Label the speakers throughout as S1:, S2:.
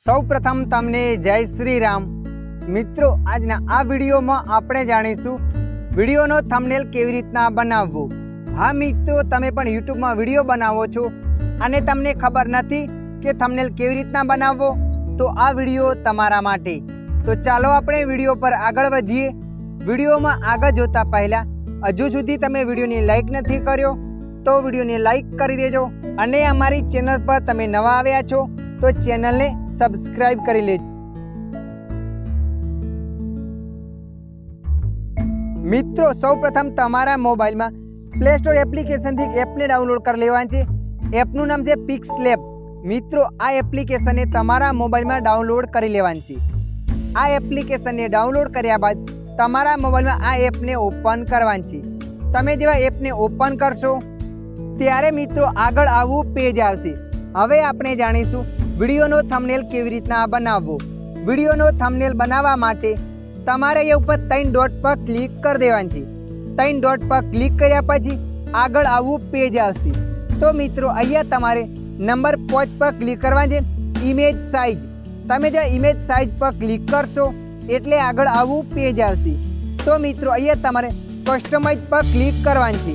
S1: સૌ પ્રથમ તમને જય શ્રી રામ મિત્રો। આજના આ વિડીયોમાં આપણે જાણીશું વિડીયોનો થંબનેલ કેવી રીતના બનાવવો। હા મિત્રો, તમે પણ યુટ્યુબમાં વિડીયો બનાવો છો અને તમને ખબર નથી કે થંબનેલ કેવી રીતના બનાવવો, તો આ વિડીયો તમારા માટે। તો ચાલો આપણે વિડીયો પર આગળ વધીએ। વિડીયોમાં આગળ જોતા પહેલા હજુ સુધી તમે વિડીયોને લાઈક નથી કર્યો તો વિડીયોને લાઈક કરી દેજો અને અમારી ચેનલ પર તમે નવા આવ્યા છો તો ચેનલને સબસ્ક્રાઇબ કરી લેજો। મિત્રો, સૌપ્રથમ તમારા મોબાઈલમાં પ્લે સ્ટોર એપ્લિકેશનથી એપને ડાઉનલોડ કરી લેવાની છે। એપનું નામ છે PixLab। મિત્રો, આ એપ્લિકેશનને તમારા મોબાઈલમાં ડાઉનલોડ કરી લેવાની છે। આ એપ્લિકેશનને ડાઉનલોડ કર્યા બાદ તમારા મોબાઈલમાં આ એપને ઓપન કરવાની છે। તમે જેવા એપને ઓપન કરશો ત્યારે મિત્રો આગળ આવું પેજ આવશે। હવે આપણે જાણીશું વિડીયોનો થંબનેલ કેવી રીતના બનાવવો। વિડીયોનો થંબનેલ બનાવવા માટે તમારે અહીંયા ઉપર 3 ડોટ પર ક્લિક કરી દેવાની છે। 3 ડોટ પર ક્લિક કર્યા પછી આગળ આવું પેજ આવશે। તો મિત્રો, અહીંયા તમારે નંબર 5 પર ક્લિક કરવાની છે, ઇમેજ સાઇઝ। તમે જે ઇમેજ સાઇઝ પર ક્લિક કરશો એટલે આગળ આવું પેજ આવશે। તો મિત્રો, અહીંયા તમારે કસ્ટમાઇઝ પર ક્લિક કરવાની છે।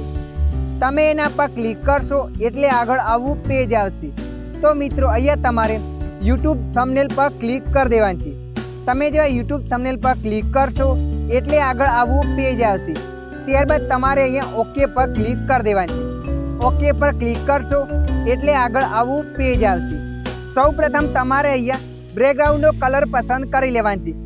S1: તમે એના પર ક્લિક કરશો એટલે આગળ આવું પેજ આવશે। તો મિત્રો, અહીંયા તમારે યુટ્યુબ થંબનેલ પર ક્લિક કરી દેવાની છે। તમે જેવા યુટ્યુબ થંબનેલ પર ક્લિક કરશો એટલે આગળ આવું પેજ આવશે। ત્યારબાદ તમારે અહીંયા ઓકે પર ક્લિક કરી દેવાની છે। ઓકે પર ક્લિક કરશો એટલે આગળ આવું પેજ આવશે। સૌપ્રથમ તમારે અહીંયા બેકગ્રાઉન્ડનો કલર પસંદ કરી લેવાની છે।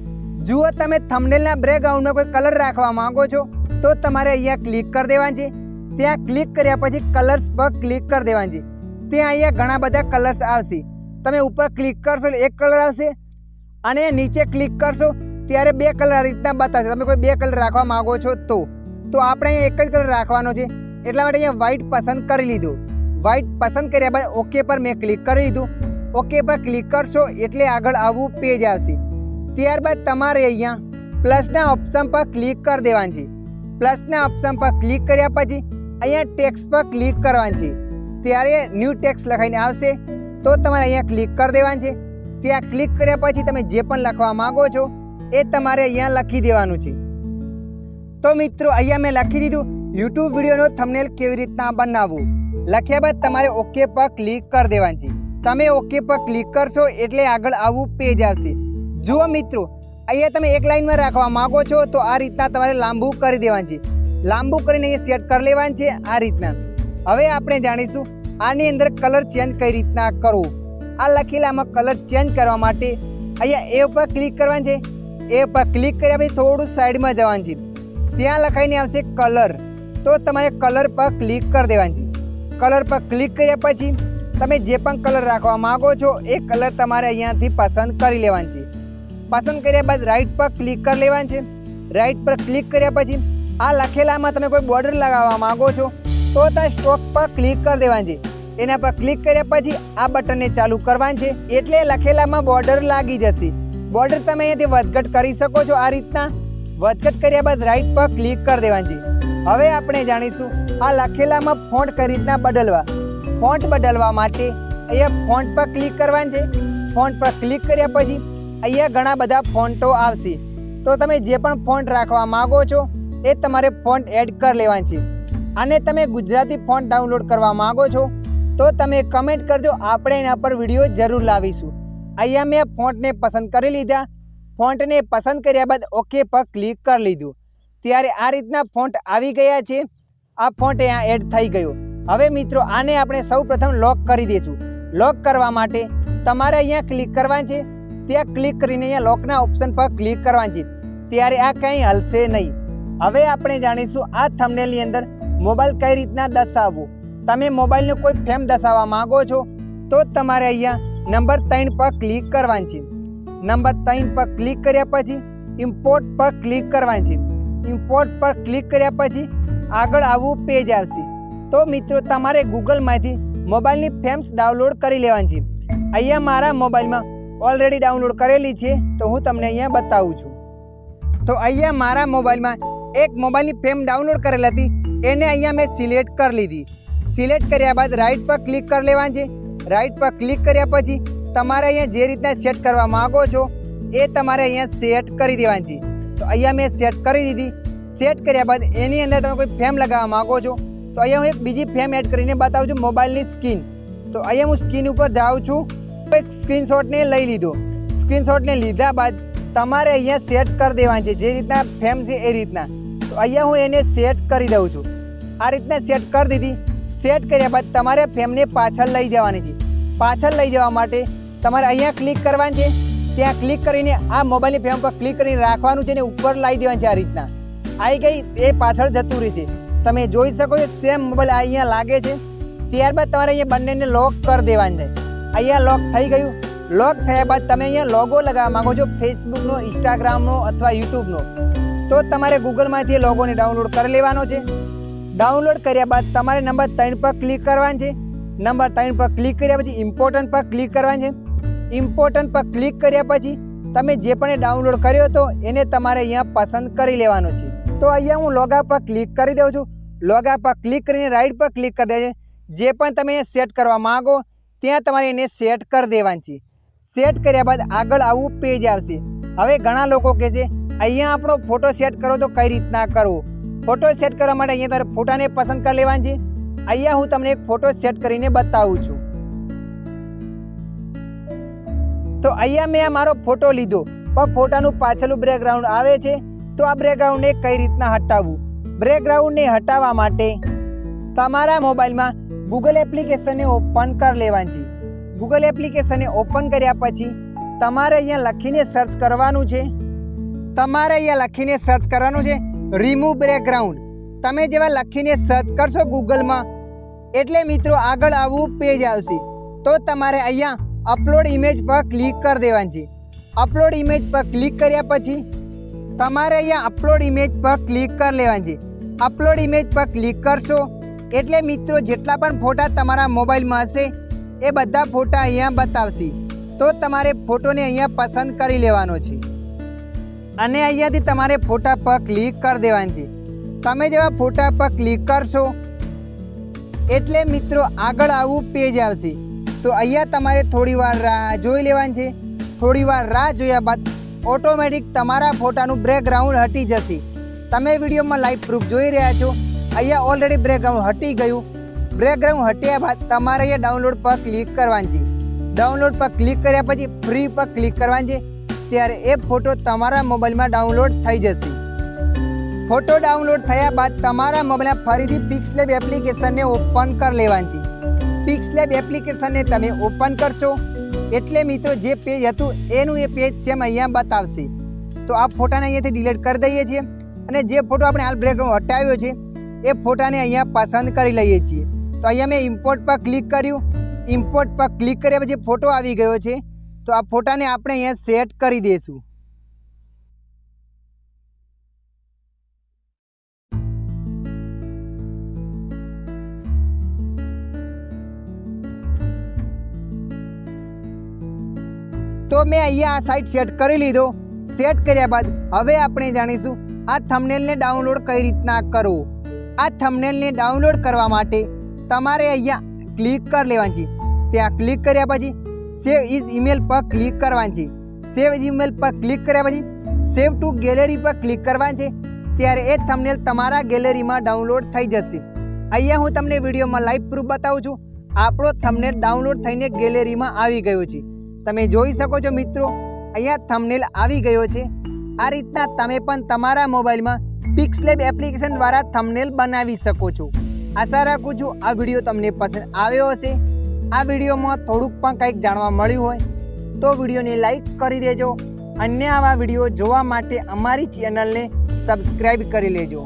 S1: જુઓ, તમે થંબનેલના બેકગ્રાઉન્ડમાં કોઈ કલર રાખવા માંગો છો તો તમારે અહીંયા ક્લિક કરી દેવાની છે। ત્યાં ક્લિક કર્યા પછી કલર્સ પર ક્લિક કરી દેવાની છે। ત્યાં અહીંયા ઘણા બધા કલર્સ આવશે। તમે ઉપર ક્લિક કરશો એટલે એક કલર આવશે અને નીચે ક્લિક કરશો ત્યારે 2 કલર આ રીતના બતાવશે। તમે કોઈ 2 કલર રાખવા માંગો છો તો આપણે અહીંયા એક જ કલર રાખવાનો છે, એટલા માટે અહીંયા વ્હાઇટ પસંદ કરી લીધું। વ્હાઇટ પસંદ કર્યા બાદ ઓકે પર મેં ક્લિક કરી લીધું। ઓકે પર ક્લિક કરશો એટલે આગળ આવું પેજ આવશે। ત્યારબાદ તમારે અહીંયા પ્લસના ઓપ્શન પર ક્લિક કરી દેવાની છે। પ્લસના ઓપ્શન પર ક્લિક કર્યા પછી અહીંયા ટેક્સ્ટ પર ક્લિક કરવાની છે। ત્યારે ન્યૂ ટેક્સ્ટ લખાઈને આવશે તો તમારે અહીંયા ક્લિક કરી દેવાનું છે। ત્યાં ક્લિક કર્યા પછી તમે જે પણ લખવા માંગો છો એ તમારે અહીંયા લખી દેવાનું છે। તો મિત્રો, અહીંયા મેં લખી દીધું યુટ્યુબ વિડીયોનો થંબનેલ કેવી રીતના બનાવવું। લખ્યા બાદ તમારે ઓકે પર ક્લિક કરી દેવાનું છે। તમે ઓકે પર ક્લિક કરશો એટલે આગળ આવું પેજ આવશે। જુઓ મિત્રો, અહીંયા તમે એક લાઇનમાં રાખવા માંગો છો તો આ રીતના તમારે લાંબુ કરી દેવાનું છે। લાંબુ કરીને અહીંયા સેટ કરી લેવાનું છે આ રીતના। હવે આપણે જાણીશું આની અંદર કલર ચેન્જ કઈ રીતના કરવું। આ લખેલામાં કલર ચેન્જ કરવા માટે અહીંયા એ ઉપર ક્લિક કરવાનું છે। એ ઉપર ક્લિક કર્યા પછી થોડું સાઈડમાં જવાનું છે। ત્યાં લખાઈને આવશે કલર, તો તમારે કલર પર ક્લિક કરી દેવાનું છે। કલર પર ક્લિક કર્યા પછી તમે જે પણ કલર રાખવા માંગો છો એ કલર તમારે અહીંયાથી પસંદ કરી લેવાનું છે। પસંદ કર્યા બાદ રાઈટ પર ક્લિક કરી લેવાનું છે। રાઈટ પર ક્લિક કર્યા પછી આ લખેલામાં તમે કોઈ બોર્ડર લગાવવા માંગો છો તો ત્યાં સ્ટોક પર ક્લિક કરી દેવાનું છે। એના પર ક્લિક કર્યા પછી આ બટનને ચાલુ કરવાનું છે એટલે લખેલામાં બોર્ડર લાગી જશે। બોર્ડર તમે અહીંયાથી વધઘટ કરી શકો છો આ રીતના। વધઘટ કર્યા બાદ રાઈટ પર ક્લિક કરી દેવાનું છે। હવે આપણે જાણીશું આ લખેલામાં ફોન્ટ કઈ રીતના બદલવા। ફોન્ટ બદલવા માટે અહીંયા ફોન્ટ પર ક્લિક કરવાનું છે। ફોન્ટ પર ક્લિક કર્યા પછી અહીંયા ઘણા બધા ફોન્ટો આવશે। તો તમે જે પણ ફોન્ટ રાખવા માંગો છો એ તમારે ફોન્ટ એડ કરી લેવાનું છે। અને તમે ગુજરાતી ફોન્ટ ડાઉનલોડ કરવા માંગો છો તો તમે કમેન્ટ કરજો, આપણે એના પર વિડીયો જરૂર લાવીશું। અહીંયા મેં ફોન્ટને પસંદ કરી લીધા। ફોન્ટને પસંદ કર્યા બાદ ઓકે પર ક્લિક કરી લીધું। ત્યારે આ રીતના ફોન્ટ આવી ગયા છે। આ ફોન્ટ અહીંયા એડ થઈ ગયો। હવે મિત્રો, આને આપણે સૌ પ્રથમ લોક કરી દઈશું। લોક કરવા માટે તમારે અહીંયા ક્લિક કરવાનું છે। ત્યાં ક્લિક કરીને અહીંયા લોકના ઓપ્શન પર ક્લિક કરવાનું છે। ત્યારે આ કંઈ હલશે નહીં। હવે આપણે જાણીશું આ થંબનેલની અંદર મોબાઈલ કઈ રીતના દર્શાવવું। તમે મોબાઈલને કોઈ ફ્રેમ દર્શાવવા માંગો છો તો તમારે અહીંયા નંબર 3 પર ક્લિક કરવાનું છે। નંબર 3 પર ક્લિક કર્યા પછી ઇમ્પોર્ટ પર ક્લિક કરવાનું છે। ઇમ્પોર્ટ પર ક્લિક કર્યા પછી આગળ આવું પેજ આવશે। તો મિત્રો, તમારે ગૂગલમાંથી મોબાઈલની ફ્રેમ્સ ડાઉનલોડ કરી લેવાની છે। અહીંયા મારા મોબાઈલમાં ઓલરેડી ડાઉનલોડ કરેલી છે તો હું તમને અહીંયા બતાવું છું। તો અહીંયા મારા મોબાઈલમાં એક મોબાઈલની ફ્રેમ ડાઉનલોડ કરેલ હતી, એને અહીંયા મેં સિલેક્ટ કરી લીધી। સિલેક્ટ કર્યા બાદ રાઈટ પર ક્લિક કરી લેવાનું છે। રાઈટ પર ક્લિક કર્યા પછી તમારે અહીંયા જે રીતના સેટ કરવા માગો છો એ તમારે અહીંયા સેટ કરી દેવાની છે. તો અહીંયા મેં સેટ કરી દીધી. સેટ કર્યા બાદ એની અંદર તમે કોઈ ફ્રેમ લગાવવા માગો છો તો અહીંયા હું એક બીજી ફ્રેમ એડ કરીને બતાવું છું, મોબાઈલની સ્ક્રીન. તો અહીંયા હું સ્ક્રીન ઉપર જાઉં છું, એક સ્ક્રીનશોટને લઈ લીધો. સ્ક્રીનશોટને લીધા બાદ તમારે અહીંયા સેટ કરી દેવાની છે, જે રીતના ફ્રેમ છે એ રીતના. તો અહીંયા હું એને સેટ કરી દઉં છું. આ રીતના સેટ કરી દીધી. સેટ કર્યા બાદ તમારે ફ્રેમને પાછળ લઈ જવાની છે. પાછળ લઈ જવા માટે તમારે અહીંયા ક્લિક કરવાનું છે. ત્યાં ક્લિક કરીને આ મોબાઈલની ફ્રેમ પર ક્લિક કરીને રાખવાનું છે ને ઉપર લાવી દેવાનું છે. આ રીતના આવી ગઈ, એ પાછળ જતું રહેશે. તમે જોઈ શકો છો સેમ મોબાઈલ અહીંયા લાગે છે. ત્યારબાદ તમારે અહીંયા બંનેને લોક કરી દેવાનું છે. અહીંયા લોક થઈ ગયું. લોક થયા બાદ તમે અહીંયા લોગો લગાવવા માગો છો ફેસબુકનો, ઇન્સ્ટાગ્રામનો અથવા યુટ્યુબનો, તો તમારે ગૂગલમાંથી એ લોગોને ડાઉનલોડ કરી લેવાનો છે. ડાઉનલોડ કર્યા બાદ તમારે નંબર 3 પર ક્લિક કરવાનું છે. નંબર 3 પર ક્લિક કર્યા પછી ઇમ્પોર્ટન્ટ પર ક્લિક કરવાનું છે. ઇમ્પોર્ટન્ટ પર ક્લિક કર્યા પછી તમે જે પણ ડાઉનલોડ કર્યો હતો એને તમારે અહીંયા પસંદ કરી લેવાનો છે. તો અહીંયા હું લોગા પર ક્લિક કરી દઉં છું. લોગા પર ક્લિક કરીને રાઈટ પર ક્લિક કરી દેજો. જે પણ તમે સેટ કરવા માગો ત્યાં તમારે એને સેટ કરી દેવાનું છે. સેટ કર્યા બાદ આગળ આવું પેજ આવશે. હવે ઘણા લોકો કહે છે અહીંયા આપણો ફોટો સેટ કરો તો કઈ રીતના કરવો. ફોટો સેટ કરવા માટે અહીંયા તારે ફોટાને પસંદ કરી લેવાનું છે. અહીંયા હું તમને એક ફોટો સેટ કરીને બતાવું છું. તો અહીંયા મેં આ મારો ફોટો લીધો, પણ ફોટાનું પાછળનું બેકગ્રાઉન્ડ આવે છે. તો આ બેકગ્રાઉન્ડને કઈ રીતના હટાવવું. બેકગ્રાઉન્ડને હટાવવા માટે તમારા મોબાઈલમાં ગૂગલ એપ્લિકેશનને ઓપન કરી લેવાની છે. ગૂગલ એપ્લિકેશનને ઓપન કર્યા પછી તમારે અહીંયા લખીને સર્ચ કરવાનું છે. Remove background. તમે જેવા લખીને સર્ચ કરશો ગૂગલમાં એટલે મિત્રો આગળ આવું પેજ આવશે. તો તમારે અહીંયા અપલોડ ઇમેજ પર ક્લિક કરી દેવાની છે. અપલોડ ઇમેજ પર ક્લિક કર્યા પછી તમારે અહીંયા અપલોડ ઇમેજ પર ક્લિક કરી લેવાની છે. અપલોડ ઇમેજ પર ક્લિક કરશો એટલે મિત્રો જેટલા પણ ફોટા તમારા મોબાઈલમાં હશે એ બધા ફોટા અહીંયા બતાવશે. તો તમારે ફોટોને અહીંયા પસંદ કરી લેવાનો છે અને અહીંયાથી તમારે ફોટા પર ક્લિક કરી દેવાની છે. તમે જેવા ફોટા પર ક્લિક કરશો એટલે મિત્રો આગળ આવું પેજ આવશે. તો અહીંયા તમારે થોડી વાર રાહ જોઈ લેવાની છે. થોડી વાર રાહ જોયા બાદ ઓટોમેટિક તમારા ફોટાનું બેકગ્રાઉન્ડ હટી જશે. તમે વિડીયોમાં લાઈવ પ્રૂફ જોઈ રહ્યા છો. અહીંયા ઓલરેડી બેકગ્રાઉન્ડ હટી ગયું. બેકગ્રાઉન્ડ હટ્યા બાદ તમારે અહીંયા ડાઉનલોડ પર ક્લિક કરવાની છે. ડાઉનલોડ પર ક્લિક કર્યા પછી ફ્રી પર ક્લિક કરવાની છે. ત્યારે એ ફોટો તમારા મોબાઈલમાં ડાઉનલોડ થઈ જશે. ફોટો ડાઉનલોડ થયા બાદ તમારા મોબાઈલમાં ફરીથી પિક્સલેબ એપ્લિકેશનને ઓપન કરી લેવાની છે. પિક્સલેબ એપ્લિકેશનને તમે ઓપન કરશો એટલે મિત્રો જે પેજ હતું એનું એ પેજ સેમ અહીંયા બતાવશે. તો આ ફોટાને અહીંયાથી ડિલીટ કરી દઈએ છીએ અને જે ફોટો આપણે હાલ બેકગ્રાઉન્ડ હટાવ્યો છે એ ફોટાને અહીંયા પસંદ કરી લઈએ છીએ. તો અહીંયા મેં ઇમ્પોર્ટ પર ક્લિક કર્યું. ઇમ્પોર્ટ પર ક્લિક કર્યા પછી ફોટો આવી ગયો છે. તો આ ફોટાને આપણે અહીંયા સેટ કરી દઈશું. તો મેં અહીંયા આ સાઇટ સેટ કરી લીધો. સેટ કર્યા બાદ હવે આપણે જાણીશું આ થંબનેલને ડાઉનલોડ કઈ રીતના કરવું. આ થંબનેલને ડાઉનલોડ કરવા માટે તમારે અહીંયા ક્લિક કરી લેવાની છે. ત્યાં ક્લિક કર્યા પછી સેવ ઇઝ ઈમેલ પર ક્લિક કરવાની છે. સેવ ઇઝ ઈમેલ પર ક્લિક કર્યા પછી સેવ ટુ ગેલેરી પર ક્લિક કરવાની છે. ત્યારે એ થંબનેલ તમારા ગેલેરીમાં ડાઉનલોડ થઈ જશે. અહીંયા હું તમને વિડીયોમાં લાઈવ પ્રૂફ બતાવું છું. આપણો થંબનેલ ડાઉનલોડ થઈને ગેલેરીમાં આવી ગયો છે. તમે જોઈ શકો છો મિત્રો, અહીંયા થંબનેલ આવી ગયો છે. આ રીતના તમે પણ તમારા મોબાઈલમાં પિક્સલેબ એપ્લિકેશન દ્વારા થંબનેલ બનાવી શકો છો. આશા રાખું છું આ વિડીયો તમને પસંદ આવ્યો હશે. આ વિડીયોમાં થોડુંક પણ કંઈક જાણવા મળ્યું હોય તો વિડીયોને લાઈક કરી દેજો. અન્ય આવા વિડીયો જોવા માટે અમારી ચેનલને સબસ્ક્રાઈબ કરી લેજો.